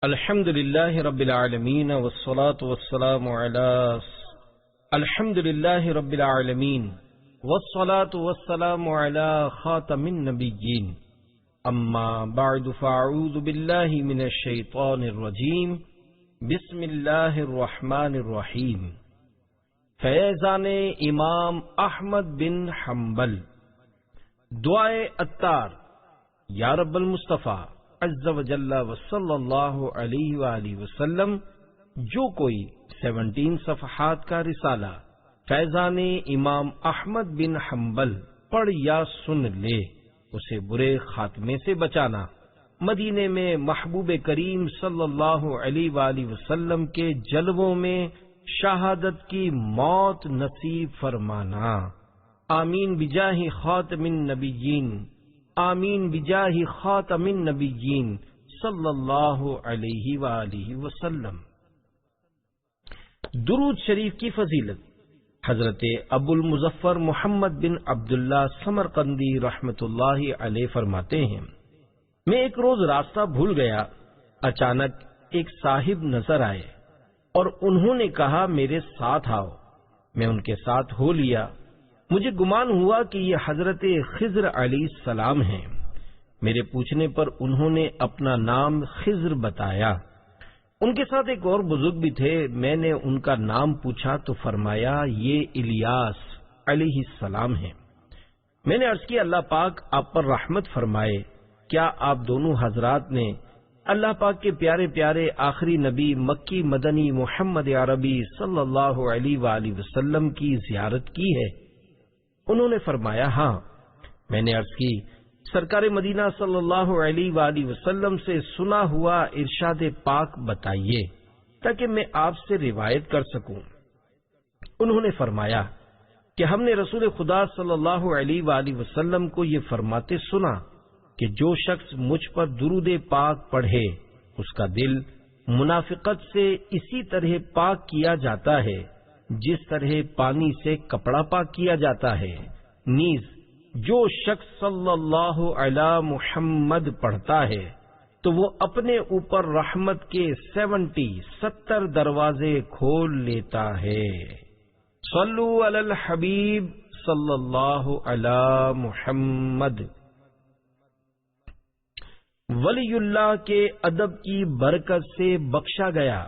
الحمد للہ رب العالمین والصلاة والسلام علی الحمد للہ رب العالمین والصلاة والسلام علی خاتم النبیین اما بعد فاعوذ باللہ من الشیطان الرجیم بسم اللہ الرحمن الرحیم فیضان امام احمد بن حنبل دعائے عطار یا رب المصطفیٰ عز و جل و صلی اللہ علیہ وآلہ وسلم، جو کوئی 17 صفحات کا رسالہ فیضان امام احمد بن حنبل پڑھ یا سن لے، اسے برے خاتمے سے بچانا، مدینے میں محبوب کریم صلی اللہ علیہ وآلہ وسلم کے جلووں میں شہادت کی موت نصیب فرمانا، آمین بجاہ خاتم النبیین، آمین بجاہ خاتم النبیین صلی اللہ علیہ وآلہ وسلم۔ درود شریف کی فضیلت حضرت ابو المظفر محمد بن عبداللہ سمرقندی رحمت اللہ علیہ فرماتے ہیں، میں ایک روز راستہ بھول گیا، اچانک ایک صاحب نظر آئے اور انہوں نے کہا میرے ساتھ آؤ، میں ان کے ساتھ ہو لیا۔ مجھے گمان ہوا کہ یہ حضرت خضر علیہ السلام ہیں۔ میرے پوچھنے پر انہوں نے اپنا نام خضر بتایا۔ ان کے ساتھ ایک اور بزرگ بھی تھے، میں نے ان کا نام پوچھا تو فرمایا یہ الیاس علیہ السلام ہیں۔ میں نے عرض کیا اللہ پاک آپ پر رحمت فرمائے، کیا آپ دونوں حضرات نے اللہ پاک کے پیارے پیارے آخری نبی مکی مدنی محمد عربی صلی اللہ علیہ وآلہ وسلم کی زیارت کی ہے؟ انہوں نے فرمایا ہاں۔ میں نے عرض کی سرکار مدینہ صلی اللہ علیہ وآلہ وسلم سے سنا ہوا ارشاد پاک بتائیے تاکہ میں آپ سے روایت کر سکوں۔ انہوں نے فرمایا کہ ہم نے رسول خدا صلی اللہ علیہ وآلہ وسلم کو یہ فرماتے سنا کہ جو شخص مجھ پر درود پاک پڑھے اس کا دل منافقت سے اسی طرح پاک کیا جاتا ہے جس طرح پانی سے کپڑا پاک کیا جاتا ہے، نیز جو شخص صلی اللہ علی محمد پڑھتا ہے تو وہ اپنے اوپر رحمت کے 70 دروازے کھول لیتا ہے۔ صلو علی الحبیب صلی اللہ علی محمد۔ ولی اللہ کے ادب کی برکت سے بخشا گیا۔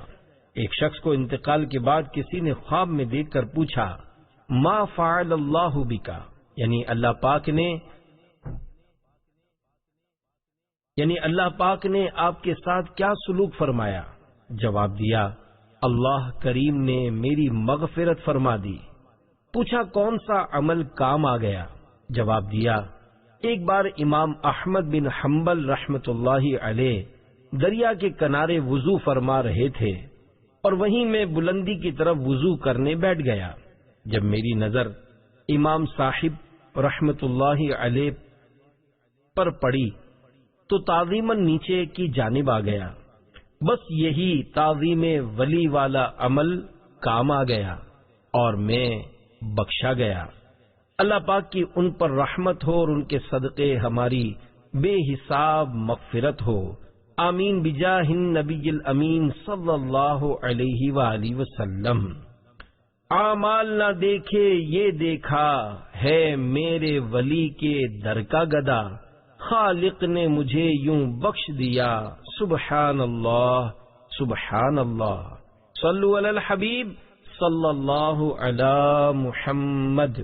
ایک شخص کو انتقال کے بعد کسی نے خواب میں دیکھ کر پوچھا ما فعل اللہ بکا، یعنی اللہ پاک نے آپ کے ساتھ کیا سلوک فرمایا؟ جواب دیا اللہ کریم نے میری مغفرت فرما دی۔ پوچھا کون سا عمل کام آ گیا؟ جواب دیا ایک بار امام احمد بن حنبل رحمت اللہ علیہ دریا کے کنارے وضو فرما رہے تھے اور وہیں میں بلندی کی طرف وضو کرنے بیٹھ گیا۔ جب میری نظر امام صاحب رحمت اللہ علیہ پر پڑی تو تعظیماً نیچے کی جانب آ گیا، بس یہی تعظیم ولی والا عمل کام آ گیا اور میں بخشا گیا۔ اللہ پاک کی ان پر رحمت ہو اور ان کے صدقے ہماری بے حساب مغفرت ہو، آمین بجاہ النبی الامین صلی اللہ علیہ وآلہ وسلم۔ اعمال نہ دیکھے یہ دیکھا ہے میرے ولی کے در کا گدا، خالق نے مجھے یوں بخش دیا سبحان اللہ سبحان اللہ۔ صلو علی الحبیب صلی اللہ علی محمد۔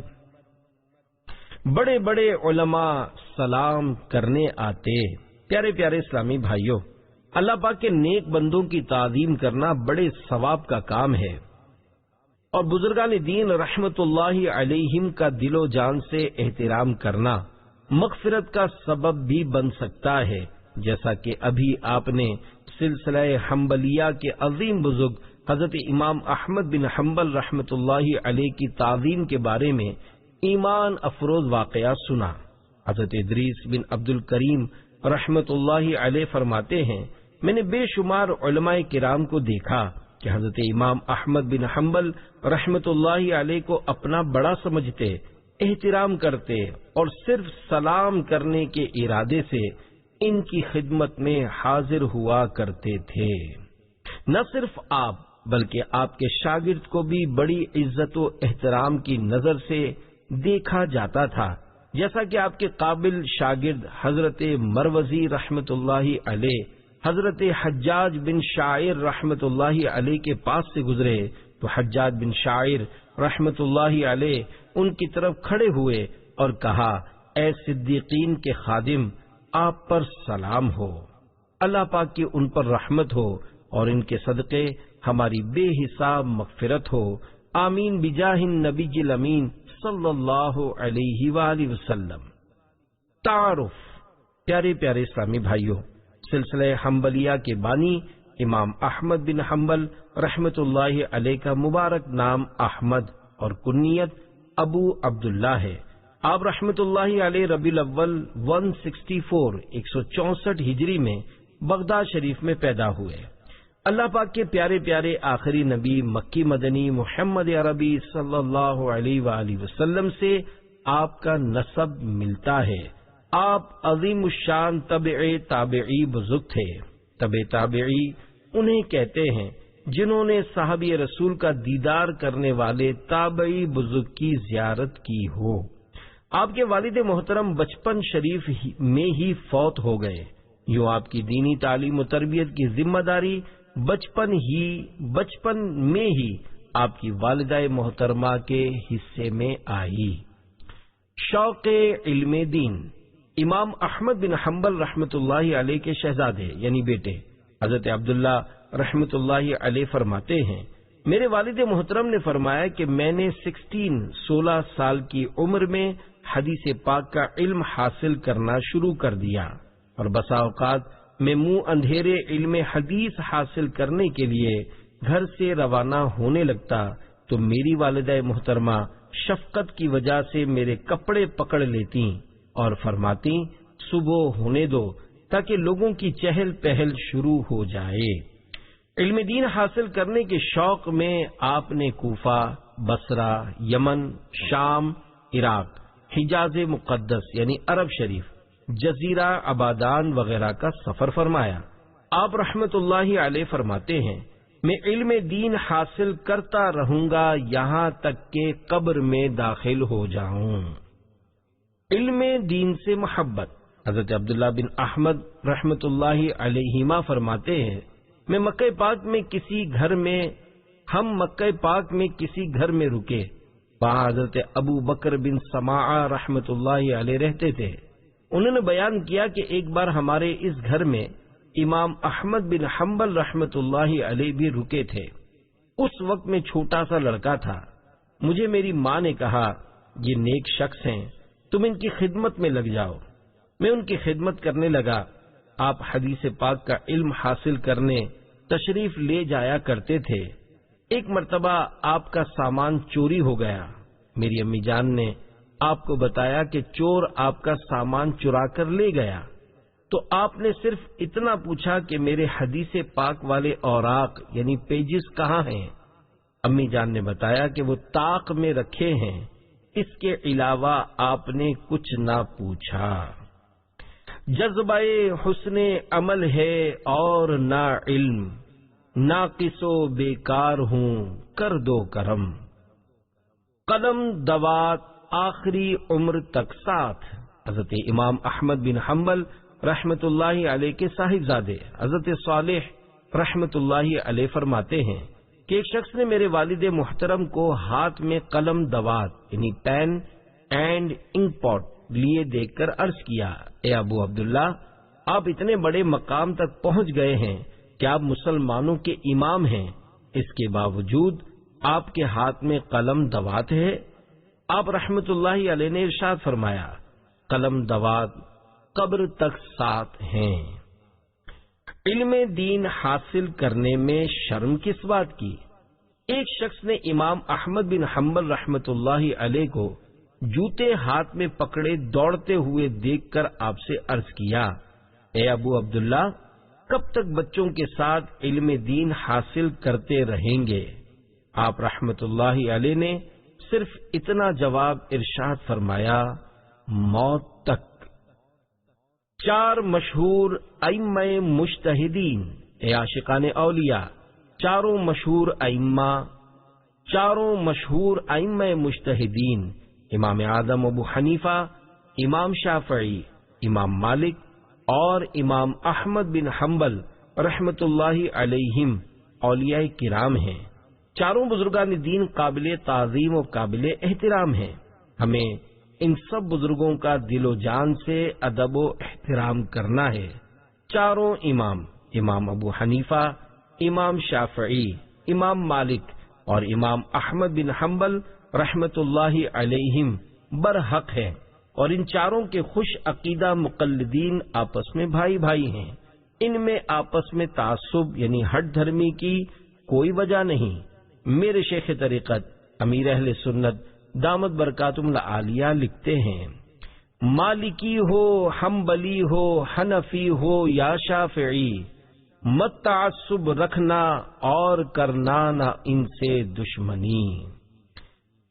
بڑے بڑے علماء سلام کرنے آتے۔ پیارے پیارے اسلامی بھائیوں، اللہ پاک کے نیک بندوں کی تعظیم کرنا بڑے ثواب کا کام ہے اور بزرگان دین رحمت اللہ علیہم کا دل و جان سے احترام کرنا مغفرت کا سبب بھی بن سکتا ہے، جیسا کہ ابھی آپ نے سلسلہ حنبلیہ کے عظیم بزرگ حضرت امام احمد بن حنبل رحمت اللہ علیہ کی تعظیم کے بارے میں ایمان افروز واقعہ سنا۔ حضرت ادریس بن عبد الکریم رحمت اللہ علیہ فرماتے ہیں میں نے بے شمار علماء کرام کو دیکھا کہ حضرت امام احمد بن حنبل رحمت اللہ علیہ کو اپنا بڑا سمجھتے، احترام کرتے اور صرف سلام کرنے کے ارادے سے ان کی خدمت میں حاضر ہوا کرتے تھے۔ نہ صرف آپ بلکہ آپ کے شاگرد کو بھی بڑی عزت و احترام کی نظر سے دیکھا جاتا تھا، جیسا کہ آپ کے قابل شاگرد حضرت مروزی رحمت اللہ علیہ حضرت حجاج بن شاعر رحمت اللہ علیہ کے پاس سے گزرے تو حجاج بن شاعر رحمت اللہ علیہ ان کی طرف کھڑے ہوئے اور کہا، اے صدیقین کے خادم، آپ پر سلام ہو، اللہ پاک کی ان پر رحمت ہو اور ان کے صدقے ہماری بے حساب مغفرت ہو، آمین بجاہ النبی الامین صلی اللہ علیہ وآلہ وسلم۔ تعارف۔ پیارے پیارے اسلامی بھائیوں، سلسلہ حنبلیہ کے بانی امام احمد بن حنبل رحمت اللہ علیہ کا مبارک نام احمد اور کنیت ابو عبداللہ ہے۔ آپ رحمت اللہ علیہ ربیع الاول 164 ہجری میں بغداد شریف میں پیدا ہوئے۔ اللہ پاک کے پیارے پیارے آخری نبی مکی مدنی محمد عربی صلی اللہ علیہ وآلہ وسلم سے آپ کا نسب ملتا ہے۔ آپ عظیم الشان تابعی بزرگ تھے۔ تابعی انہیں کہتے ہیں جنہوں نے صحابی رسول کا دیدار کرنے والے تابعی بزرگ کی زیارت کی ہو۔ آپ کے والد محترم بچپن شریف میں ہی فوت ہو گئے، یوں آپ کی دینی تعلیم و تربیت کی ذمہ داری بچپن میں ہی آپ کی والدہ محترمہ کے حصے میں آئی۔ شوق علم دین۔ امام احمد بن حنبل رحمت اللہ علیہ کے شہزادے یعنی بیٹے حضرت عبداللہ رحمت اللہ علیہ فرماتے ہیں، میرے والد محترم نے فرمایا کہ میں نے 16 سال کی عمر میں حدیث پاک کا علم حاصل کرنا شروع کر دیا، اور بسا اوقات میں منہ اندھیرے علم حدیث حاصل کرنے کے لیے گھر سے روانہ ہونے لگتا تو میری والدہ محترمہ شفقت کی وجہ سے میرے کپڑے پکڑ لیتی اور فرماتی، صبح ہونے دو تاکہ لوگوں کی چہل پہل شروع ہو جائے۔ علم دین حاصل کرنے کے شوق میں آپ نے کوفہ، بصرہ، یمن، شام، عراق، حجاز مقدس یعنی عرب شریف، جزیرہ آبادان وغیرہ کا سفر فرمایا۔ آپ رحمت اللہ علیہ فرماتے ہیں، میں علم دین حاصل کرتا رہوں گا یہاں تک کہ قبر میں داخل ہو جاؤں۔ علم دین سے محبت۔ حضرت عبداللہ بن احمد رحمت اللہ علیہما فرماتے ہیں، ہم مکہ پاک میں کسی گھر میں رکے، وہاں حضرت ابو بکر بن سماعہ رحمت اللہ علیہ رہتے تھے۔ انہوں نے بیان کیا کہ ایک بار ہمارے اس گھر میں امام احمد بن حنبل رحمت اللہ علیہ بھی رکے تھے۔ اس وقت میں چھوٹا سا لڑکا تھا۔ مجھے میری ماں نے کہا، یہ نیک شخص ہیں، تم ان کی خدمت میں لگ جاؤ۔ میں ان کی خدمت کرنے لگا۔ آپ حدیث پاک کا علم حاصل کرنے تشریف لے جایا کرتے تھے۔ ایک مرتبہ آپ کا سامان چوری ہو گیا۔ میری امی جان نے آپ کو بتایا کہ چور آپ کا سامان چرا کر لے گیا، تو آپ نے صرف اتنا پوچھا کہ میرے حدیث پاک والے اوراق یعنی پیجز کہاں ہیں؟ امی جان نے بتایا کہ وہ طاق میں رکھے ہیں۔ اس کے علاوہ آپ نے کچھ نہ پوچھا۔ جذبہ حسن عمل ہے اور نہ علم، ناقص و بیکار ہوں کر دو کرم، قلم دوات آخری عمر تک ساتھ۔ حضرت امام احمد بن حنبل رحمت اللہ علیہ کے صاحبزادے حضرت صالح رحمت اللہ علیہ فرماتے ہیں کہ ایک شخص نے میرے والد محترم کو ہاتھ میں قلم دوات یعنی پین اینڈ انک پاٹ لیے دیکھ کر عرض کیا، اے ابو عبداللہ، آپ اتنے بڑے مقام تک پہنچ گئے ہیں کہ آپ مسلمانوں کے امام ہیں، اس کے باوجود آپ کے ہاتھ میں قلم دوات ہے؟ آپ رحمت اللہ علیہ نے ارشاد فرمایا، قلم دوات قبر تک ساتھ ہیں۔ علم دین حاصل کرنے میں شرم کس بات کی؟ ایک شخص نے امام احمد بن حنبل رحمت اللہ علیہ کو جوتے ہاتھ میں پکڑے دوڑتے ہوئے دیکھ کر آپ سے عرض کیا، اے ابو عبداللہ، کب تک بچوں کے ساتھ علم دین حاصل کرتے رہیں گے؟ آپ رحمت اللہ علیہ نے صرف اتنا جواب ارشاد فرمایا، موت تک۔ 4 مشہور ائمہ مجتہدین، اے عاشقان اولیاء، چاروں مشہور ائمہ مجتہدین، امام اعظم ابو حنیفہ، امام شافعی، امام مالک اور امام احمد بن حنبل رحمت اللہ علیہم اولیاء کرام ہیں۔ چاروں بزرگان دین قابل تعظیم و قابل احترام ہیں۔ ہمیں ان سب بزرگوں کا دل و جان سے ادب و احترام کرنا ہے۔ چاروں امام ابو حنیفہ، امام شافعی، امام مالک اور امام احمد بن حنبل رحمت اللہ علیہم برحق ہیں، اور ان چاروں کے خوش عقیدہ مقلدین آپس میں بھائی بھائی ہیں۔ ان میں آپس میں تعصب یعنی ہٹ دھرمی کی کوئی وجہ نہیں۔ میرے شیخ طریقت امیر اہل سنت دامت برکاتہم العالیہ لکھتے ہیں، مالکی ہو، حنبلی ہو، حنفی ہو یا شافعی، مت تعصب رکھنا اور کرنا نہ ان سے دشمنی۔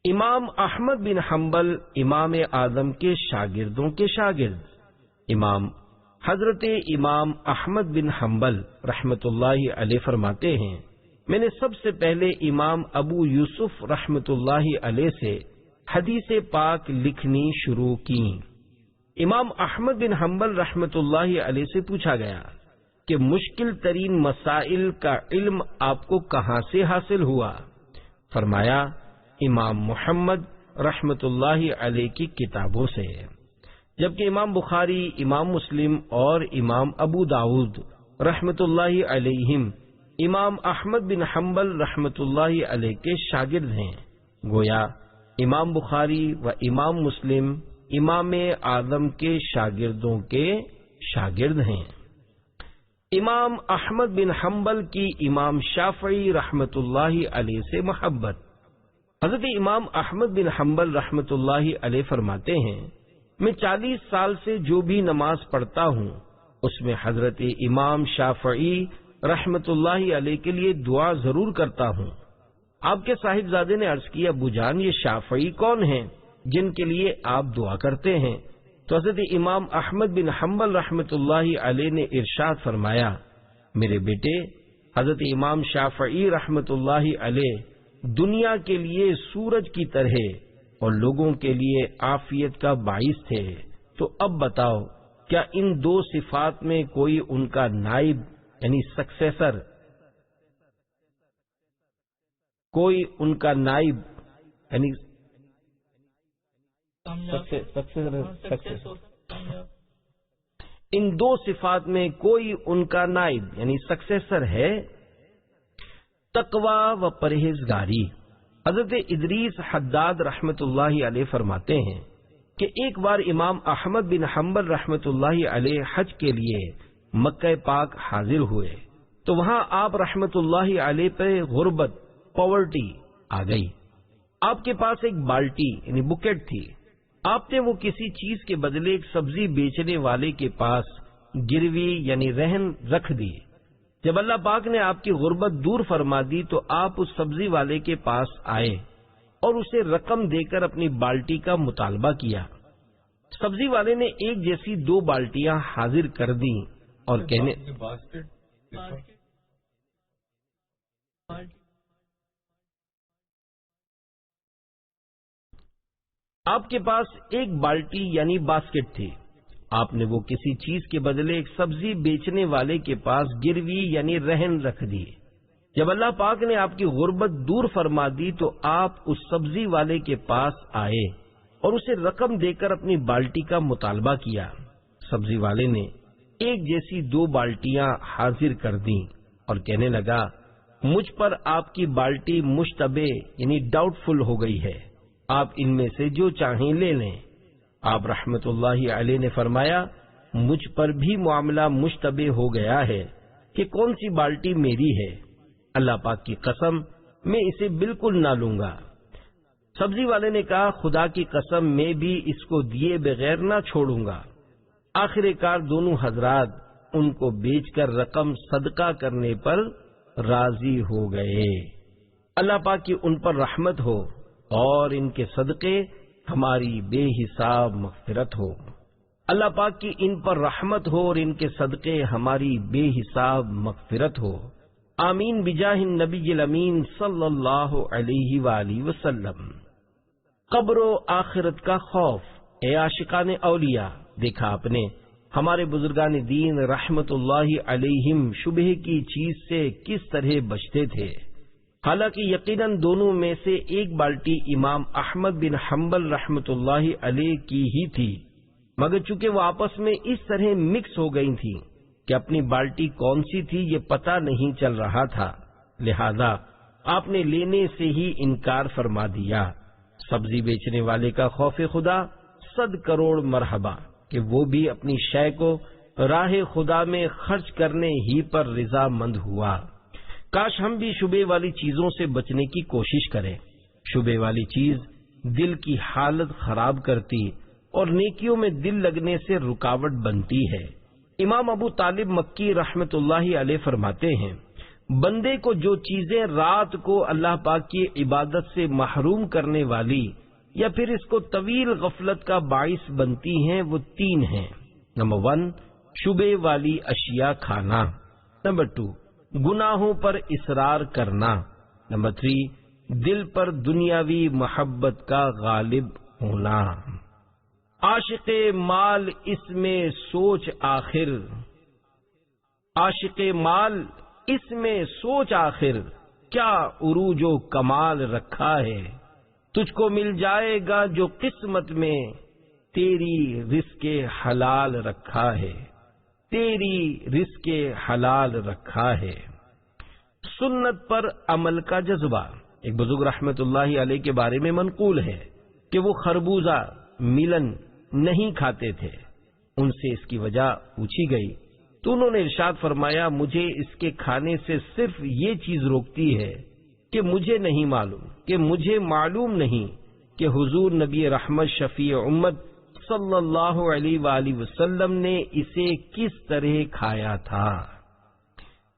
امام احمد بن حنبل امام اعظم کے شاگردوں کے شاگرد حضرت امام احمد بن حنبل رحمت اللہ علیہ فرماتے ہیں، میں نے سب سے پہلے امام ابو یوسف رحمت اللہ علیہ سے حدیث پاک لکھنی شروع کی۔ امام احمد بن حنبل رحمت اللہ علیہ سے پوچھا گیا کہ مشکل ترین مسائل کا علم آپ کو کہاں سے حاصل ہوا؟ فرمایا امام محمد رحمت اللہ علیہ کی کتابوں سے، جبکہ امام بخاری، امام مسلم اور امام ابو داود رحمت اللہ علیہم امام احمد بن حنبل رحمت اللہ علیہ کے شاگرد ہیں۔ گویا امام بخاری و امام مسلم امام اعظم کے شاگردوں کے شاگرد ہیں۔ امام احمد بن حنبل کی امام شافعی رحمت اللہ علیہ سے محبت۔ حضرت امام احمد بن حنبل رحمت اللہ علیہ فرماتے ہیں، میں 40 سال سے جو بھی نماز پڑھتا ہوں اس میں حضرت امام شافعی رحمت اللہ علیہ کے لیے دعا ضرور کرتا ہوں۔ آپ کے صاحبزادے نے عرض کیا، ابو جان یہ شافعی کون ہیں جن کے لیے آپ دعا کرتے ہیں؟ تو حضرت امام احمد بن حنبل رحمت اللہ علیہ نے ارشاد فرمایا، میرے بیٹے، حضرت امام شافعی رحمت اللہ علیہ دنیا کے لیے سورج کی طرح اور لوگوں کے لیے عافیت کا باعث تھے۔ تو اب بتاؤ، کیا ان 2 صفات میں کوئی ان کا نائب یعنی سکسیسر، کوئی ان کا نائب یعنی ان 2 صفات میں کوئی ان کا نائب یعنی سکسیسر ہے؟ تقوی و پرہیزگاری۔ حضرت ادریس حداد رحمت اللہ علیہ فرماتے ہیں کہ ایک بار امام احمد بن حنبل رحمت اللہ علیہ حج کے لیے مکہ پاک حاضر ہوئے تو وہاں آپ رحمت اللہ علیہ پہ غربت، پاورٹی آ گئی۔ آپ کے پاس ایک بالٹی یعنی بکٹ تھی۔ آپ نے وہ کسی چیز کے بدلے ایک سبزی بیچنے والے کے پاس گروی یعنی رہن رکھ دی۔ جب اللہ پاک نے آپ کی غربت دور فرما دی تو آپ اس سبزی والے کے پاس آئے اور اسے رقم دے کر اپنی بالٹی کا مطالبہ کیا۔ سبزی والے نے ایک جیسی 2 بالٹیاں حاضر کر دیں اور کہنے آپ کے پاس ایک بالٹی یعنی باسکٹ تھی۔ آپ نے وہ کسی چیز کے بدلے ایک سبزی بیچنے والے کے پاس گروی یعنی رہن رکھ دی۔ جب اللہ پاک نے آپ کی غربت دور فرما دی تو آپ اس سبزی والے کے پاس آئے اور اسے رقم دے کر اپنی بالٹی کا مطالبہ کیا۔ سبزی والے نے ایک جیسی 2 بالٹیاں حاضر کر دیں اور کہنے لگا، مجھ پر آپ کی بالٹی مشتبہ یعنی ڈاؤٹ فل ہو گئی ہے، آپ ان میں سے جو چاہیں لے لیں۔ آپ رحمت اللہ علیہ نے فرمایا، مجھ پر بھی معاملہ مشتبہ ہو گیا ہے کہ کون سی بالٹی میری ہے، اللہ پاک کی قسم میں اسے بالکل نہ لوں گا۔ سبزی والے نے کہا، خدا کی قسم میں بھی اس کو دیے بغیر نہ چھوڑوں گا۔ آخر کار دونوں حضرات ان کو بیچ کر رقم صدقہ کرنے پر راضی ہو گئے۔ اللہ پاک کی ان پر رحمت ہو اور ان کے صدقے ہماری بے حساب مغفرت ہو۔ اللہ پاک کی ان پر رحمت ہو اور ان کے صدقے ہماری بے حساب مغفرت ہو، آمین بجاہ النبی الامین صلی اللہ علیہ وآلہ وسلم۔ قبر و آخرت کا خوف۔ اے عاشقان اولیاء، دیکھا آپ نے ہمارے بزرگان دین رحمت اللہ علیہم شبہ کی چیز سے کس طرح بچتے تھے، حالانکہ یقیناً دونوں میں سے ایک بالٹی امام احمد بن حنبل رحمت اللہ علیہ کی ہی تھی، مگر چونکہ وہ آپس میں اس طرح مکس ہو گئی تھی کہ اپنی بالٹی کون سی تھی یہ پتہ نہیں چل رہا تھا، لہذا آپ نے لینے سے ہی انکار فرما دیا۔ سبزی بیچنے والے کا خوف خدا 100 کروڑ مرحبا کہ وہ بھی اپنی شے کو راہ خدا میں خرچ کرنے ہی پر رضا مند ہوا۔ کاش ہم بھی شبے والی چیزوں سے بچنے کی کوشش کریں۔ شبے والی چیز دل کی حالت خراب کرتی اور نیکیوں میں دل لگنے سے رکاوٹ بنتی ہے۔ امام ابو طالب مکی رحمت اللہ علیہ فرماتے ہیں، بندے کو جو چیزیں رات کو اللہ پاک کی عبادت سے محروم کرنے والی یا پھر اس کو طویل غفلت کا باعث بنتی ہیں وہ 3 ہیں۔ نمبر 1، شبے والی اشیاء کھانا۔ نمبر 2، گناہوں پر اصرار کرنا۔ نمبر 3، دل پر دنیاوی محبت کا غالب ہونا۔ عاشق مال اس میں سوچ آخر، عاشق مال اس میں سوچ آخر، کیا عروج و کمال رکھا ہے، تجھ کو مل جائے گا جو قسمت میں تیری رزق حلال رکھا ہے، تیری رزق حلال رکھا ہے۔ سنت پر عمل کا جذبہ۔ ایک بزرگ رحمت اللہ علیہ کے بارے میں منقول ہے کہ وہ خربوزہ ملن نہیں کھاتے تھے، ان سے اس کی وجہ پوچھی گئی تو انہوں نے ارشاد فرمایا، مجھے اس کے کھانے سے صرف یہ چیز روکتی ہے کہ مجھے نہیں معلوم، کہ مجھے معلوم نہیں کہ حضور نبی رحمت شفیع امت صلی اللہ علیہ وآلہ وسلم نے اسے کس طرح کھایا تھا۔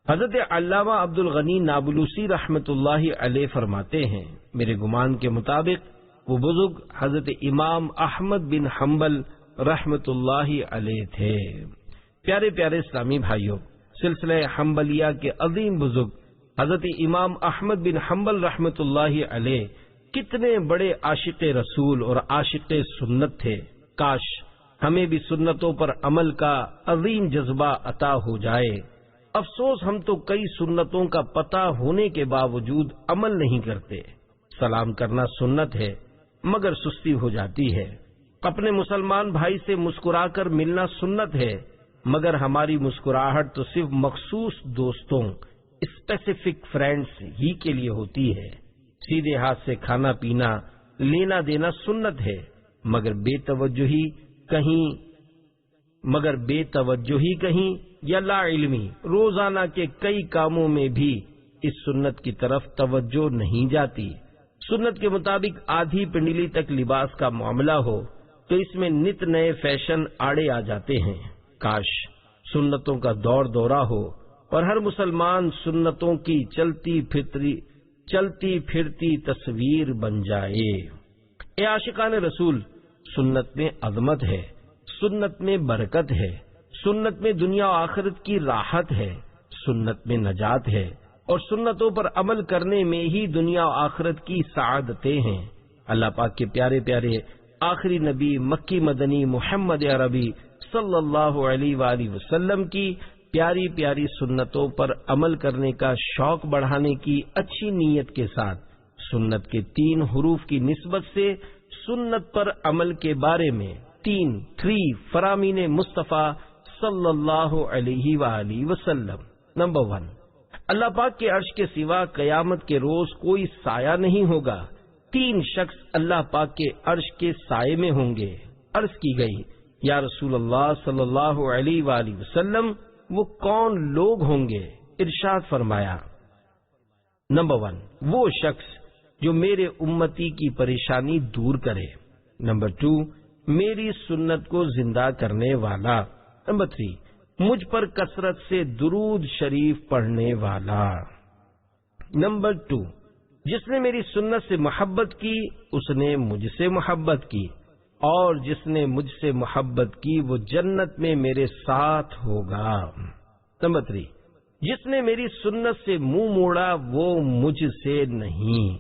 حضرت علامہ عبد الغنی نابلوسی رحمت اللہ علیہ فرماتے ہیں، میرے گمان کے مطابق وہ بزرگ حضرت امام احمد بن حنبل رحمت اللہ علیہ تھے۔ پیارے پیارے اسلامی بھائیوں، سلسلہ حنبلیہ کے عظیم بزرگ حضرت امام احمد بن حنبل رحمت اللہ علیہ کتنے بڑے عاشق رسول اور عاشق سنت تھے۔ کاش ہمیں بھی سنتوں پر عمل کا عظیم جذبہ عطا ہو جائے۔ افسوس ہم تو کئی سنتوں کا پتہ ہونے کے باوجود عمل نہیں کرتے۔ سلام کرنا سنت ہے مگر سستی ہو جاتی ہے، اپنے مسلمان بھائی سے مسکرا کر ملنا سنت ہے مگر ہماری مسکراہٹ تو صرف مخصوص دوستوں، اسپیسیفک فرینڈز ہی کے لیے ہوتی ہے۔ سیدھے ہاتھ سے کھانا پینا، لینا دینا سنت ہے مگر بے توجہی کہیں یا لا علمی روزانہ کے کئی کاموں میں بھی اس سنت کی طرف توجہ نہیں جاتی۔ سنت کے مطابق آدھی پنڈلی تک لباس کا معاملہ ہو تو اس میں نت نئے فیشن آڑے آ جاتے ہیں۔ کاش سنتوں کا دور دورہ ہو اور ہر مسلمان سنتوں کی چلتی پھرتی تصویر بن جائے۔ اے عاشقان رسول، سنت میں عظمت ہے، سنت میں برکت ہے، سنت میں دنیا و آخرت کی راحت ہے، سنت میں نجات ہے اور سنتوں پر عمل کرنے میں ہی دنیا و آخرت کی سعادتیں ہیں۔ اللہ پاک کے پیارے پیارے آخری نبی مکی مدنی محمد عربی صلی اللہ علیہ وآلہ وسلم کی پیاری پیاری سنتوں پر عمل کرنے کا شوق بڑھانے کی اچھی نیت کے ساتھ سنت کے 3 حروف کی نسبت سے سنت پر عمل کے بارے میں 3 فرامین مصطفیٰ صلی اللہ علیہ وآلہ وسلم۔ نمبر 1، اللہ پاک کے عرش کے سوا قیامت کے روز کوئی سایہ نہیں ہوگا۔ 3 شخص اللہ پاک کے عرش کے سائے میں ہوں گے۔ عرض کی گئی، یا رسول اللہ صلی اللہ علیہ وآلہ وسلم وہ کون لوگ ہوں گے؟ ارشاد فرمایا، نمبر 1، وہ شخص جو میرے امتی کی پریشانی دور کرے۔ نمبر 2، میری سنت کو زندہ کرنے والا۔ نمبر 3، مجھ پر کثرت سے درود شریف پڑھنے والا۔ نمبر 2، جس نے میری سنت سے محبت کی اس نے مجھ سے محبت کی۔ اور جس نے مجھ سے محبت کی وہ جنت میں میرے ساتھ ہوگا۔ نمبر 3، جس نے میری سنت سے منہ موڑا وہ مجھ سے نہیں۔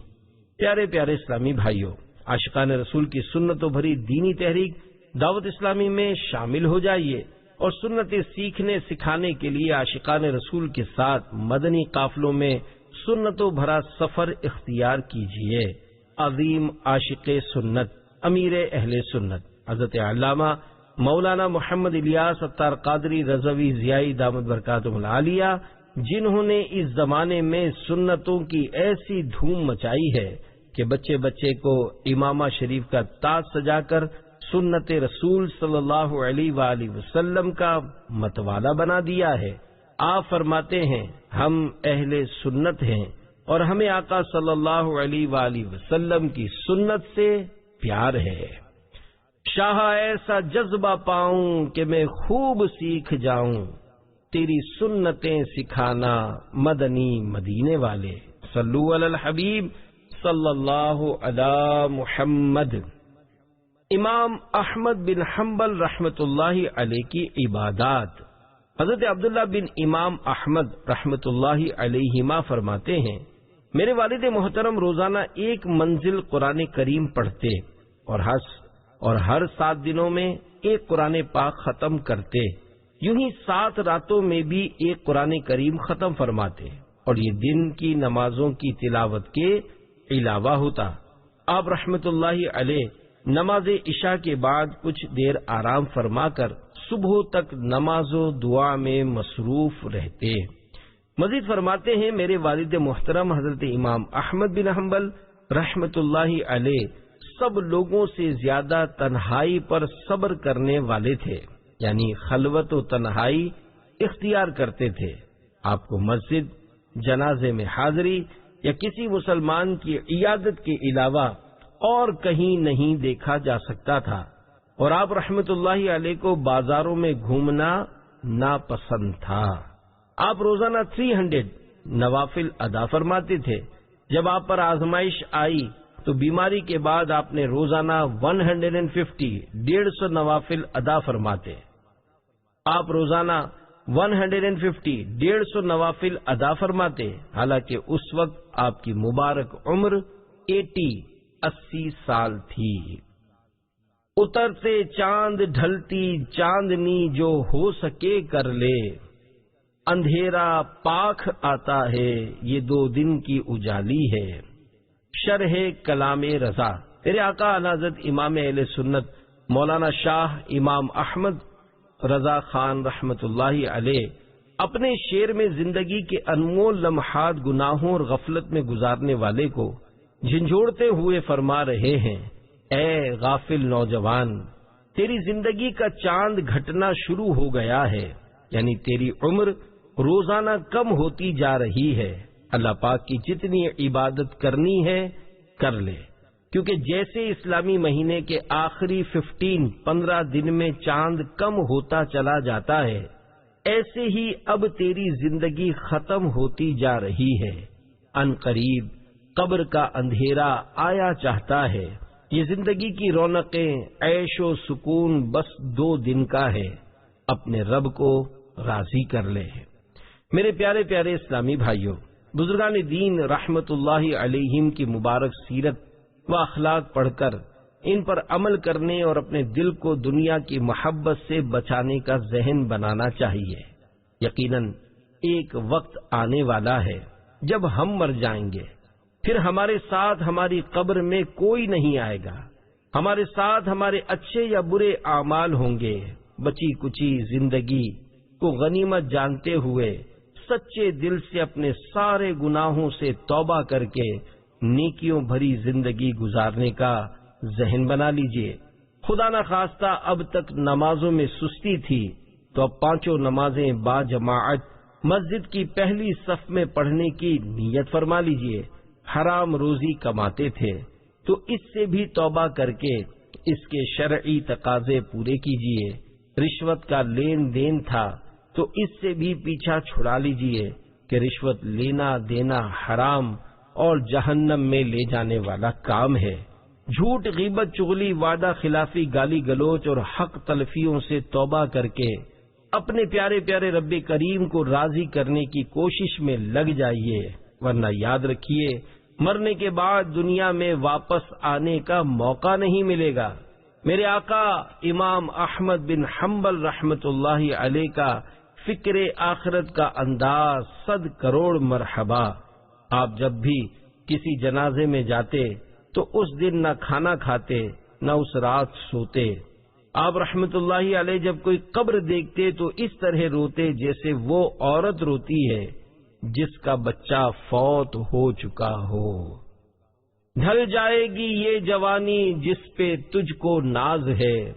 پیارے پیارے اسلامی بھائیوں، عاشقان رسول کی سنتوں بھری دینی تحریک دعوت اسلامی میں شامل ہو جائیے اور سنتیں سیکھنے سکھانے کے لیے عاشقان رسول کے ساتھ مدنی قافلوں میں سنتوں بھرا سفر اختیار کیجیے۔ عظیم عاشق سنت، امیر اہل سنت حضرت علامہ مولانا محمد الیاس اتار قادری رضوی ضیائی دامت برکاتہم العالیہ، جنہوں نے اس زمانے میں سنتوں کی ایسی دھوم مچائی ہے کہ بچے بچے کو امامہ شریف کا تاج سجا کر سنت رسول صلی اللہ علیہ وآلہ وسلم کا متوالا بنا دیا ہے۔ آپ فرماتے ہیں ہم اہل سنت ہیں اور ہمیں آقا صلی اللہ علیہ وآلہ وسلم کی سنت سے پیار ہے۔ شاہ ایسا جذبہ پاؤں کہ میں خوب سیکھ جاؤں، تیری سنتیں سکھانا مدنی مدینے والے۔ صلو علی الحبیب صلی اللہ علی محمد۔ امام احمد بن حنبل رحمت اللہ علیہ کی عبادات۔ حضرت عبداللہ بن امام احمد رحمت اللہ علیہما فرماتے ہیں میرے والد محترم روزانہ ایک منزل قرآن کریم پڑھتے اور ہر 7 دنوں میں ایک قرآن پاک ختم کرتے، یوں ہی 7 راتوں میں بھی ایک قرآن کریم ختم فرماتے، اور یہ دن کی نمازوں کی تلاوت کے علاوہ ہوتا۔ آپ رحمت اللہ علیہ نماز عشاء کے بعد کچھ دیر آرام فرما کر صبح تک نماز و دعا میں مصروف رہتے۔ مزید فرماتے ہیں میرے والد محترم حضرت امام احمد بن حنبل رحمت اللہ علیہ سب لوگوں سے زیادہ تنہائی پر صبر کرنے والے تھے، یعنی خلوت و تنہائی اختیار کرتے تھے۔ آپ کو مسجد، جنازے میں حاضری یا کسی مسلمان کی عیادت کے علاوہ اور کہیں نہیں دیکھا جا سکتا تھا، اور آپ رحمت اللہ علیہ کو بازاروں میں گھومنا ناپسند تھا۔ آپ روزانہ 300 نوافل ادا فرماتے تھے۔ جب آپ پر آزمائش آئی تو بیماری کے بعد آپ نے روزانہ 150 نوافل ادا فرماتے۔ آپ روزانہ 150 نوافل ادا فرماتے، حالانکہ اس وقت آپ کی مبارک عمر 80 سال تھی۔ اترتے چاند ڈھلتی چاندنی جو ہو سکے کر لے، اندھیرا پاک آتا ہے یہ 2 دن کی اجالی ہے۔ شرح کلام رضا، میرے آقا حضرت امام اہل سنت مولانا شاہ امام احمد رضا خان رحمت اللہ علیہ اپنے شعر میں زندگی کے انمول لمحات گناہوں اور غفلت میں گزارنے والے کو جھنجھوڑتے ہوئے فرما رہے ہیں، اے غافل نوجوان، تیری زندگی کا چاند گھٹنا شروع ہو گیا ہے، یعنی تیری عمر روزانہ کم ہوتی جا رہی ہے۔ اللہ پاک کی جتنی عبادت کرنی ہے کر لے، کیونکہ جیسے اسلامی مہینے کے آخری 15 دن میں چاند کم ہوتا چلا جاتا ہے، ایسے ہی اب تیری زندگی ختم ہوتی جا رہی ہے۔ ان قریب قبر کا اندھیرا آیا چاہتا ہے، یہ زندگی کی رونقیں، عیش و سکون بس 2 دن کا ہے، اپنے رب کو راضی کر لے۔ میرے پیارے پیارے اسلامی بھائیوں، بزرگان دین رحمت اللہ علیہم کی مبارک سیرت و اخلاق پڑھ کر ان پر عمل کرنے اور اپنے دل کو دنیا کی محبت سے بچانے کا ذہن بنانا چاہیے۔ یقیناً ایک وقت آنے والا ہے جب ہم مر جائیں گے، پھر ہمارے ساتھ ہماری قبر میں کوئی نہیں آئے گا، ہمارے ساتھ ہمارے اچھے یا برے اعمال ہوں گے۔ بچی کچی زندگی کو غنیمت جانتے ہوئے سچے دل سے اپنے سارے گناہوں سے توبہ کر کے نیکیوں بھری زندگی گزارنے کا ذہن بنا لیجئے۔ خدا نہ خواستہ اب تک نمازوں میں سستی تھی تو اب 5 نمازیں با جماعت مسجد کی پہلی صف میں پڑھنے کی نیت فرما لیجئے۔ حرام روزی کماتے تھے تو اس سے بھی توبہ کر کے اس کے شرعی تقاضے پورے کیجئے۔ رشوت کا لین دین تھا تو اس سے بھی پیچھا چھڑا لیجئے کہ رشوت لینا دینا حرام اور جہنم میں لے جانے والا کام ہے۔ جھوٹ، غیبت، چغلی، وعدہ خلافی، گالی گلوچ اور حق تلفیوں سے توبہ کر کے اپنے پیارے پیارے رب کریم کو راضی کرنے کی کوشش میں لگ جائیے، ورنہ یاد رکھیے مرنے کے بعد دنیا میں واپس آنے کا موقع نہیں ملے گا۔ میرے آقا امام احمد بن حنبل رحمت اللہ علیہ کا فکر آخرت کا انداز 100 کروڑ مرحبا۔ آپ جب بھی کسی جنازے میں جاتے تو اس دن نہ کھانا کھاتے نہ اس رات سوتے۔ آپ رحمت اللہ علیہ جب کوئی قبر دیکھتے تو اس طرح روتے جیسے وہ عورت روتی ہے جس کا بچہ فوت ہو چکا ہو۔ ڈھل جائے گی یہ جوانی جس پہ تجھ کو ناز ہے،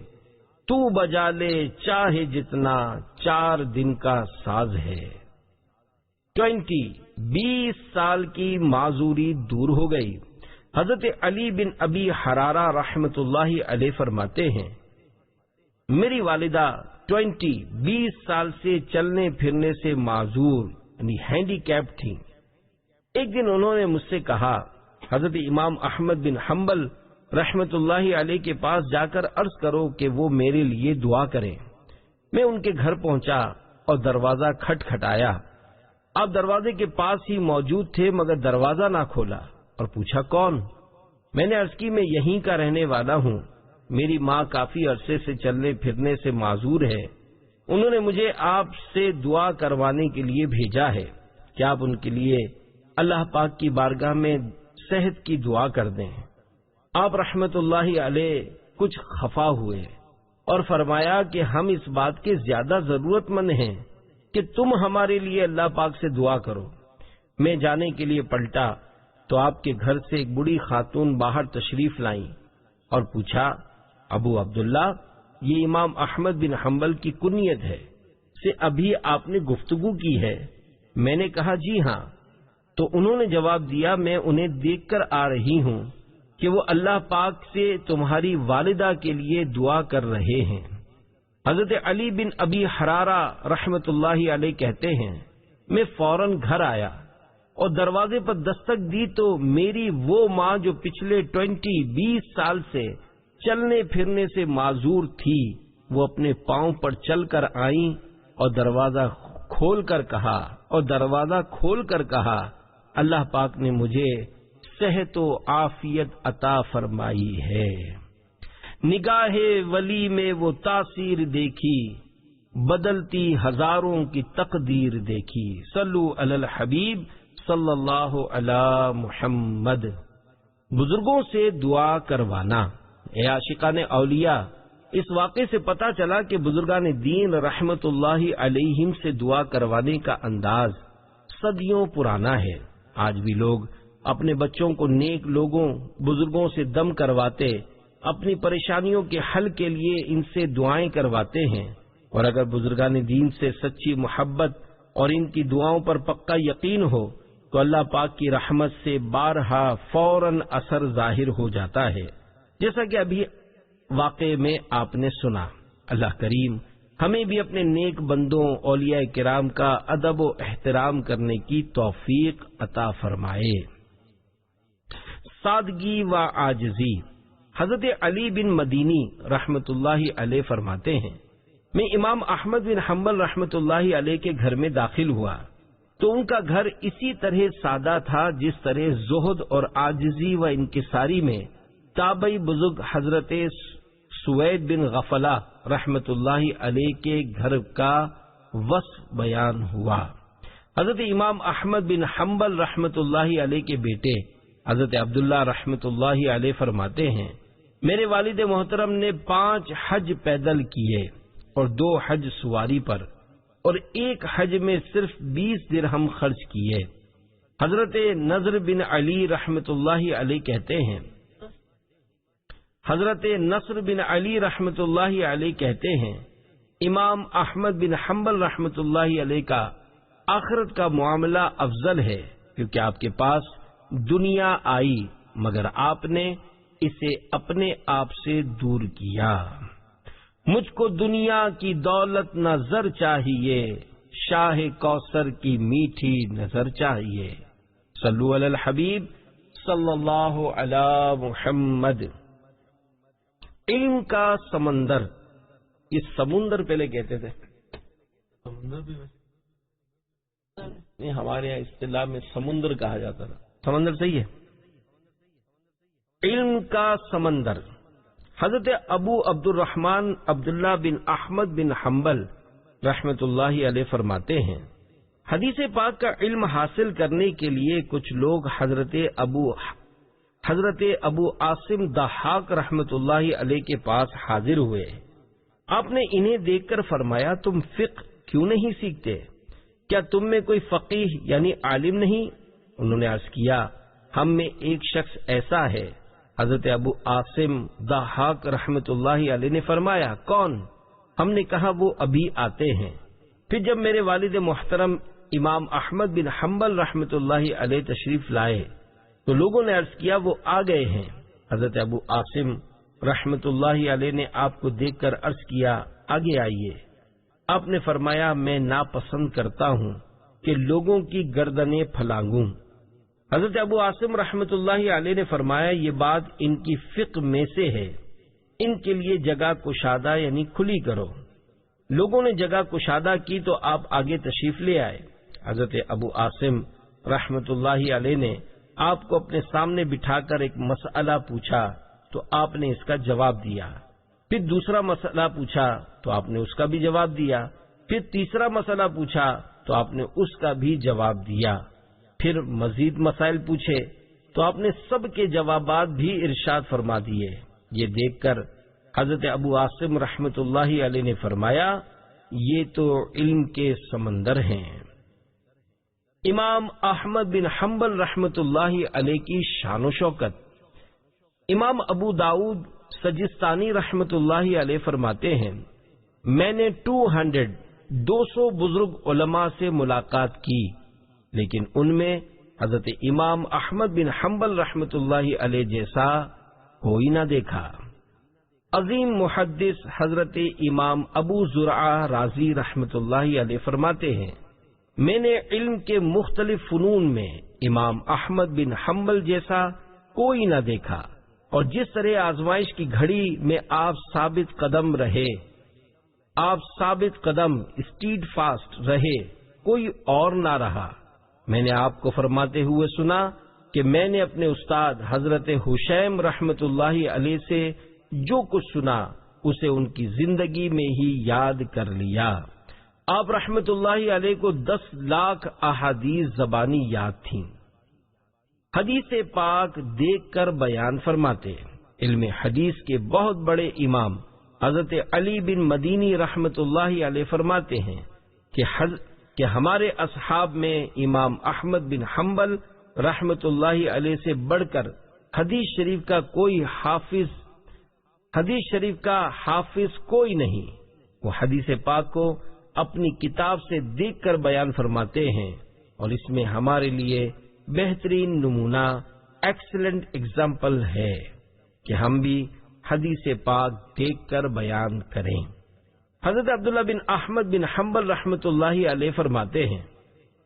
تو بجا لے چاہے جتنا 4 دن کا ساز ہے۔ 20 سال کی معذوری دور ہو گئی۔ حضرت علی بن ابی حرارہ رحمت اللہ علیہ فرماتے ہیں، میری والدہ 20 سال سے چلنے پھرنے سے معذور یعنی ہینڈی کیپ تھیں۔ ایک دن انہوں نے مجھ سے کہا، حضرت امام احمد بن حنبل رحمت اللہ علیہ کے پاس جا کر عرض کرو کہ وہ میرے لیے دعا کریں۔ میں ان کے گھر پہنچا اور دروازہ کھٹکھٹایا۔ آپ دروازے کے پاس ہی موجود تھے مگر دروازہ نہ کھولا اور پوچھا کون؟ میں نے عرض کی میں یہیں کا رہنے والا ہوں، میری ماں کافی عرصے سے چلنے پھرنے سے معذور ہے، انہوں نے مجھے آپ سے دعا کروانے کے لیے بھیجا ہے کہ آپ ان کے لیے اللہ پاک کی بارگاہ میں صحت کی دعا کر دیں۔ آپ رحمت اللہ علیہ کچھ خفا ہوئے اور فرمایا کہ ہم اس بات کے زیادہ ضرورت مند ہیں کہ تم ہمارے لیے اللہ پاک سے دعا کرو۔ میں جانے کے لیے پلٹا تو آپ کے گھر سے ایک بوڑھی خاتون باہر تشریف لائیں اور پوچھا، ابو عبداللہ یہ امام احمد بن حنبل کی کنیت ہے، سے ابھی آپ نے گفتگو کی ہے؟ میں نے کہا جی ہاں۔ تو انہوں نے جواب دیا، میں انہیں دیکھ کر آ رہی ہوں کہ وہ اللہ پاک سے تمہاری والدہ کے لیے دعا کر رہے ہیں۔ حضرت علی بن ابی حرارہ رحمت اللہ علیہ کہتے ہیں، میں فوراً گھر آیا اور دروازے پر دستک دی تو میری وہ ماں جو پچھلے 20 سال سے چلنے پھرنے سے معذور تھی وہ اپنے پاؤں پر چل کر آئیں اور دروازہ کھول کر کہا اللہ پاک نے مجھے صحت و عافیت عطا فرمائی ہے۔ نگاہ ولی میں وہ تاثیر دیکھی، بدلتی ہزاروں کی تقدیر دیکھی۔ صلو علی الحبیب صلی اللہ علی محمد۔ بزرگوں سے دعا کروانا۔ اے عاشقان اولیاء، اس واقعے سے پتہ چلا کہ بزرگان دین رحمت اللہ علیہم سے دعا کروانے کا انداز صدیوں پرانا ہے۔ آج بھی لوگ اپنے بچوں کو نیک لوگوں بزرگوں سے دم کرواتے، اپنی پریشانیوں کے حل کے لیے ان سے دعائیں کرواتے ہیں، اور اگر بزرگان دین سے سچی محبت اور ان کی دعاؤں پر پکا یقین ہو تو اللہ پاک کی رحمت سے بارہا فوراً اثر ظاہر ہو جاتا ہے، جیسا کہ ابھی واقعے میں آپ نے سنا۔ اللہ کریم ہمیں بھی اپنے نیک بندوں اولیاء کرام کا ادب و احترام کرنے کی توفیق عطا فرمائے۔ سادگی و عاجزی۔ حضرت علی بن مدینی رحمت اللہ علیہ فرماتے ہیں، میں امام احمد بن حنبل رحمت اللہ علیہ کے گھر میں داخل ہوا تو ان کا گھر اسی طرح سادہ تھا جس طرح زہد اور عاجزی و انکساری میں تابعی بزرگ حضرت سوید بن غفلہ رحمت اللہ علیہ کے گھر کا وصف بیان ہوا۔ حضرت امام احمد بن حنبل رحمت اللہ علیہ کے بیٹے حضرت عبداللہ رحمت اللہ علیہ فرماتے ہیں، میرے والد محترم نے 5 حج پیدل کیے اور 2 حج سواری پر، اور 1 حج میں صرف 20 درہم خرچ کیے۔ حضرت نصر بن علی رحمت اللہ علیہ کہتے ہیں، امام احمد بن حنبل رحمت اللہ علیہ کا آخرت کا معاملہ افضل ہے، کیونکہ آپ کے پاس دنیا آئی مگر آپ نے اسے اپنے آپ سے دور کیا۔ مجھ کو دنیا کی دولت نہ زر چاہیے، شاہ کوثر کی میٹھی نظر چاہیے۔ صلو علی الحبیب صلی اللہ علی محمد۔ علم کا سمندر، اس سمندر پہلے کہتے تھے، سمندر بھی نہیں، ہمارے یہاں اصطلاح میں سمندر کہا جاتا تھا، سمندر صحیح ہے، علم کا سمندر۔ حضرت ابو عبد الرحمن عبداللہ بن احمد بن حنبل رحمت اللہ علیہ فرماتے ہیں، حدیث پاک کا علم حاصل کرنے کے لیے کچھ لوگ حضرت ابو عاصم ضحاک رحمت اللہ علیہ کے پاس حاضر ہوئے۔ آپ نے انہیں دیکھ کر فرمایا، تم فقہ کیوں نہیں سیکھتے؟ کیا تم میں کوئی فقیہ یعنی عالم نہیں؟ انہوں نے عرض کیا، ہم میں ایک شخص ایسا ہے۔ حضرت ابو عاصم ضحاک رحمت اللہ علیہ نے فرمایا، کون؟ ہم نے کہا، وہ ابھی آتے ہیں۔ پھر جب میرے والد محترم امام احمد بن حنبل رحمت اللہ علیہ تشریف لائے تو لوگوں نے عرض کیا، وہ آ گئے ہیں۔ حضرت ابو عاصم رحمت اللہ علیہ نے آپ کو دیکھ کر عرض کیا، آگے آئیے۔ آپ نے فرمایا، میں ناپسند کرتا ہوں کہ لوگوں کی گردنیں پھلانگوں۔ حضرت ابو عاصم رحمت اللہ علیہ نے فرمایا، یہ بات ان کی فقہ میں سے ہے، ان کے لیے جگہ کشادہ یعنی کھلی کرو۔ لوگوں نے جگہ کشادہ کی تو آپ آگے تشریف لے آئے۔ حضرت ابو عاصم رحمت اللہ علیہ نے آپ کو اپنے سامنے بٹھا کر ایک مسئلہ پوچھا تو آپ نے اس کا جواب دیا، پھر دوسرا مسئلہ پوچھا تو آپ نے اس کا بھی جواب دیا، پھر تیسرا مسئلہ پوچھا تو آپ نے اس کا بھی جواب دیا، پھر مزید مسائل پوچھے تو آپ نے سب کے جوابات بھی ارشاد فرما دیے۔ یہ دیکھ کر حضرت ابو عاصم رحمت اللہ علیہ نے فرمایا، یہ تو علم کے سمندر ہیں۔ امام احمد بن حنبل رحمت اللہ علیہ کی شان و شوکت۔ امام ابو داؤد سجستانی رحمت اللہ علیہ فرماتے ہیں، میں نے 200 بزرگ علماء سے ملاقات کی، لیکن ان میں حضرت امام احمد بن حنبل رحمت اللہ علیہ جیسا کوئی نہ دیکھا۔ عظیم محدث حضرت امام ابو زرعہ رازی رحمت اللہ علیہ فرماتے ہیں، میں نے علم کے مختلف فنون میں امام احمد بن حنبل جیسا کوئی نہ دیکھا، اور جس طرح آزمائش کی گھڑی میں آپ ثابت قدم رہے، آپ ثابت قدم اسٹیڈ فاسٹ رہے، کوئی اور نہ رہا۔ میں نے آپ کو فرماتے ہوئے سنا کہ میں نے اپنے استاد حضرت حشیم رحمت اللہ علیہ سے جو کچھ سنا اسے ان کی زندگی میں ہی یاد کر لیا۔ آپ رحمت اللہ علیہ کو 10 لاکھ احادیث زبانی یاد تھیں۔ حدیث پاک دیکھ کر بیان فرماتے۔ علم حدیث کے بہت بڑے امام حضرت علی بن مدینی رحمت اللہ علیہ فرماتے ہیں کہ ہمارے اصحاب میں امام احمد بن حنبل رحمت اللہ علیہ سے بڑھ کر حدیث شریف کا حافظ کوئی نہیں۔ وہ حدیث پاک کو اپنی کتاب سے دیکھ کر بیان فرماتے ہیں، اور اس میں ہمارے لیے بہترین نمونہ، ایکسلنٹ ایگزامپل ہے کہ ہم بھی حدیث پاک دیکھ کر بیان کریں۔ حضرت عبداللہ بن احمد بن حنبل رحمت اللہ علیہ فرماتے ہیں،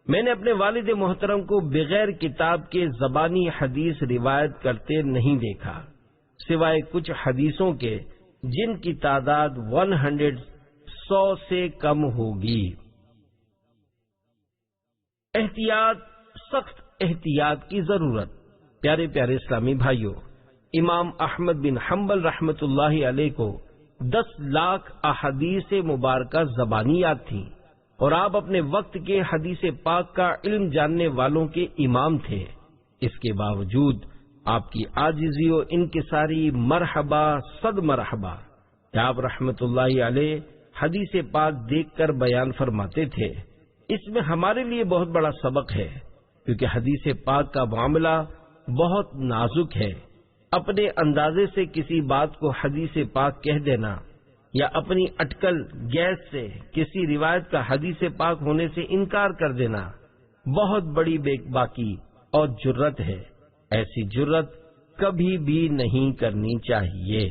میں نے اپنے والد محترم کو بغیر کتاب کے زبانی حدیث روایت کرتے نہیں دیکھا، سوائے کچھ حدیثوں کے جن کی تعداد 100 سے کم ہوگی۔ احتیاط، سخت احتیاط کی ضرورت۔ پیارے پیارے اسلامی بھائیوں، امام احمد بن حنبل رحمت اللہ علیہ کو 10 لاکھ احادیث مبارکہ زبانی یاد تھی، اور آپ اپنے وقت کے حدیث پاک کا علم جاننے والوں کے امام تھے۔ اس کے باوجود آپ کی عاجزی و انکساری مرحبا صد مرحبا کہ آپ رحمت اللہ علیہ حدیث پاک دیکھ کر بیان فرماتے تھے۔ اس میں ہمارے لیے بہت بڑا سبق ہے، کیونکہ حدیث پاک کا معاملہ بہت نازک ہے۔ اپنے اندازے سے کسی بات کو حدیث پاک کہہ دینا، یا اپنی اٹکل گیس سے کسی روایت کا حدیث پاک ہونے سے انکار کر دینا بہت بڑی بے باکی اور جرت ہے۔ ایسی جرت کبھی بھی نہیں کرنی چاہیے۔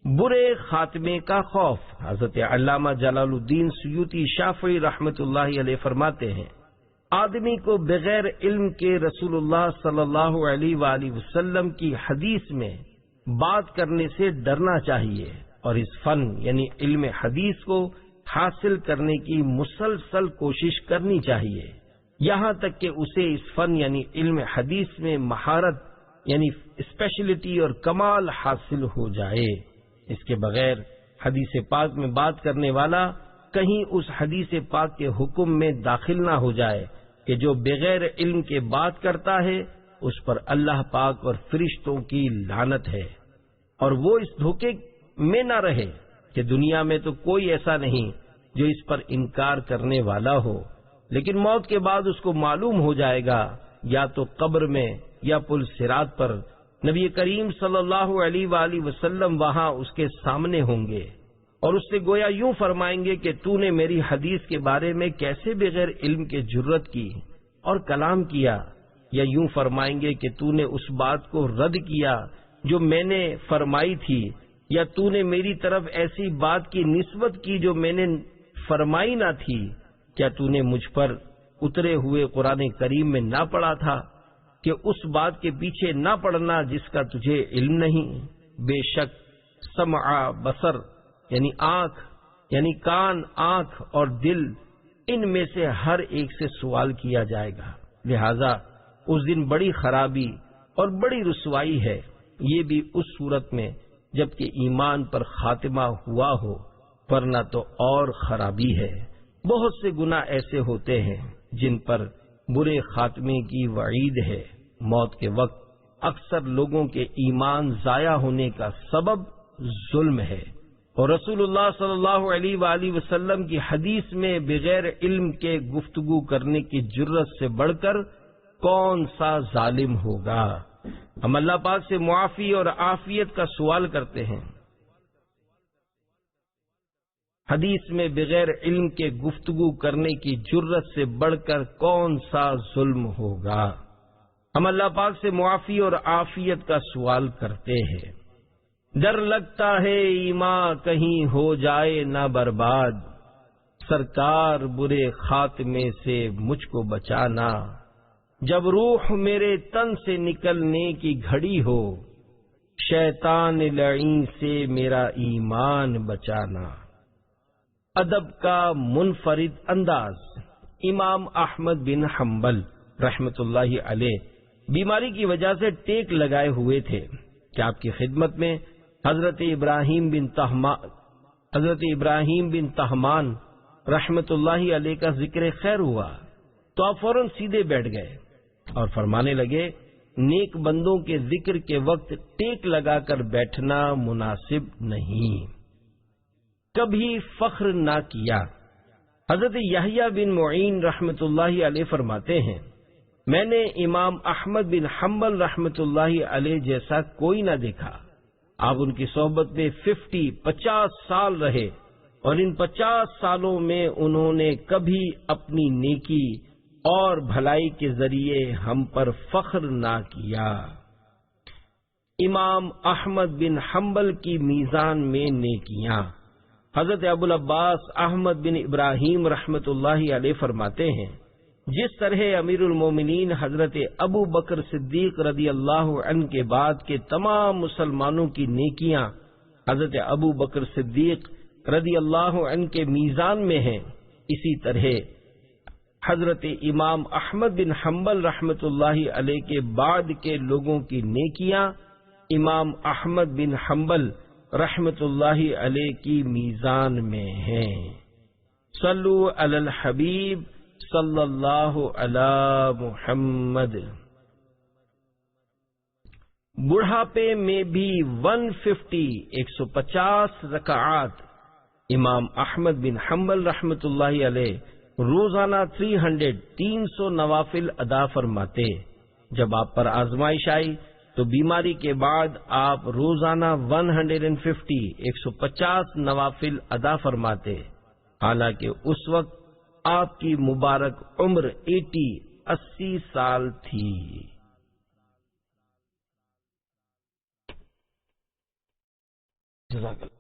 برے خاتمے کا خوف۔ حضرت علامہ جلال الدین سیوطی شافعی رحمت اللہ علیہ فرماتے ہیں، آدمی کو بغیر علم کے رسول اللہ صلی اللہ علیہ وآلہ وسلم کی حدیث میں بات کرنے سے ڈرنا چاہیے اور اس فن یعنی علم حدیث کو حاصل کرنے کی مسلسل کوشش کرنی چاہیے، یہاں تک کہ اسے اس فن یعنی علم حدیث میں مہارت یعنی اسپیشلٹی اور کمال حاصل ہو جائے۔ اس کے بغیر حدیث پاک میں بات کرنے والا کہیں اس حدیث پاک کے حکم میں داخل نہ ہو جائے کہ جو بغیر علم کے بات کرتا ہے اس پر اللہ پاک اور فرشتوں کی لعنت ہے، اور وہ اس دھوکے میں نہ رہے کہ دنیا میں تو کوئی ایسا نہیں جو اس پر انکار کرنے والا ہو، لیکن موت کے بعد اس کو معلوم ہو جائے گا، یا تو قبر میں یا پل صراط پر نبی کریم صلی اللہ علیہ وآلہ وسلم وہاں اس کے سامنے ہوں گے اور اس سے گویا یوں فرمائیں گے کہ تو نے میری حدیث کے بارے میں کیسے بغیر علم کے جرت کی اور کلام کیا، یا یوں فرمائیں گے کہ تو نے اس بات کو رد کیا جو میں نے فرمائی تھی، یا تو نے میری طرف ایسی بات کی نسبت کی جو میں نے فرمائی نہ تھی، کیا تو نے مجھ پر اترے ہوئے قرآن کریم میں نہ پڑھا تھا کہ اس بات کے پیچھے نہ پڑنا جس کا تجھے علم نہیں؟ بے شک سمع بصر یعنی آنکھ یعنی کان، آنکھ اور دل، ان میں سے ہر ایک سے سوال کیا جائے گا، لہذا اس دن بڑی خرابی اور بڑی رسوائی ہے، یہ بھی اس صورت میں جبکہ ایمان پر خاتمہ ہوا ہو، ورنہ تو اور خرابی ہے۔ بہت سے گناہ ایسے ہوتے ہیں جن پر برے خاتمے کی وعید ہے۔ موت کے وقت اکثر لوگوں کے ایمان ضائع ہونے کا سبب ظلم ہے، اور رسول اللہ صلی اللہ علیہ وآلہ وسلم کی حدیث میں بغیر علم کے گفتگو کرنے کی جرت سے بڑھ کر کون سا ظالم ہوگا؟ ہم اللہ پاک سے معافی اور عافیت کا سوال کرتے ہیں۔ حدیث میں بغیر علم کے گفتگو کرنے کی جرت سے بڑھ کر کون سا ظلم ہوگا؟ ہم اللہ پاک سے معافی اور عافیت کا سوال کرتے ہیں۔ ڈر لگتا ہے ایمان کہیں ہو جائے نہ برباد، سرکار برے خاتمے سے مجھ کو بچانا، جب روح میرے تن سے نکلنے کی گھڑی ہو، شیطان لعین سے میرا ایمان بچانا۔ ادب کا منفرد انداز۔ امام احمد بن حنبل رحمۃ اللہ علیہ بیماری کی وجہ سے ٹیک لگائے ہوئے تھے کہ آپ کی خدمت میں حضرت ابراہیم بن طہمان رحمۃ اللہ علیہ کا ذکر خیر ہوا تو آپ فوراً سیدھے بیٹھ گئے اور فرمانے لگے، نیک بندوں کے ذکر کے وقت ٹیک لگا کر بیٹھنا مناسب نہیں، کبھی فخر نہ کیا۔ حضرت یحییٰ بن معین رحمۃ اللہ علیہ فرماتے ہیں، میں نے امام احمد بن حنبل رحمۃ اللہ علیہ جیسا کوئی نہ دیکھا۔ آپ ان کی صحبت میں 50 سال رہے، اور ان 50 سالوں میں انہوں نے کبھی اپنی نیکی اور بھلائی کے ذریعے ہم پر فخر نہ کیا۔ امام احمد بن حنبل کی میزان میں نیکیاں۔ حضرت ابو العباس احمد بن ابراہیم رحمۃ اللہ علیہ فرماتے ہیں، جس طرح امیر المومنین حضرت ابو بکر صدیق رضی اللہ عنہ کے بعد کے تمام مسلمانوں کی نیکیاں حضرت ابو بکر صدیق رضی اللہ عنہ کے میزان میں ہیں، اسی طرح حضرت امام احمد بن حنبل رحمۃ اللہ علیہ کے بعد کے لوگوں کی نیکیاں امام احمد بن حنبل رحمۃ اللہ علیہ کی میزان میں ہیں۔ صلو علی الحبیب صلی اللہ علی محمد۔ بڑھاپے میں بھی 150 رکعات امام احمد بن حنبل رحمۃ اللہ علیہ روزانہ 300 نوافل ادا فرماتے۔ جب آپ پر آزمائش آئی تو بیماری کے بعد آپ روزانہ 150 نوافل ادا فرماتے، حالانکہ اس وقت آپ کی مبارک عمر 80 سال تھی۔ جزاک اللہ۔